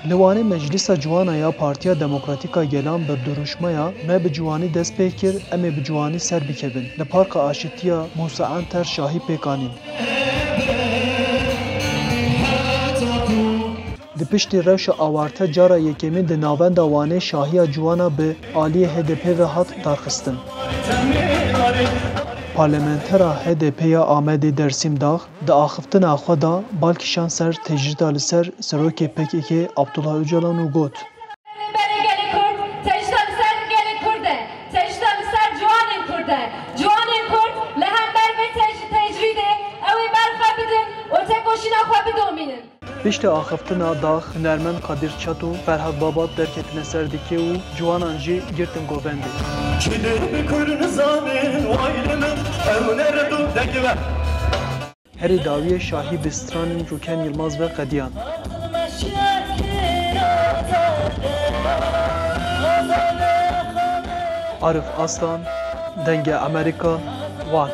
Li Wanê Meclîsa Ciwanan ya Partiya Demokratîk a Gelan bi duruşmaya me bi ciwanî dest pê kir, em ê bi ciwanî ser bikevin. Li Parka Aşîtiya Musa Enter şahî pêkanîn. Di piştî rewşa awarte cara yekemîn di navenda Wanê şahiya ciwana bi aliyê HDP ve hat darxistin. Parlamentera HDP ya Amedê Dersîm Dağ di axiftina xwe da balkîşan ser tecrîda li ser serokê PKK Abdullah Öcalan û got. Piştî axiftina dağ hunermend Kadir Çat û Ferhat Babat derketine ser dikê û ciwanan jî girtin govendê. Herî dawiyê Şahî bi stranên Rûken Yılmaz ve Qediyan. Arif Aslan, Denge Amerika, Van.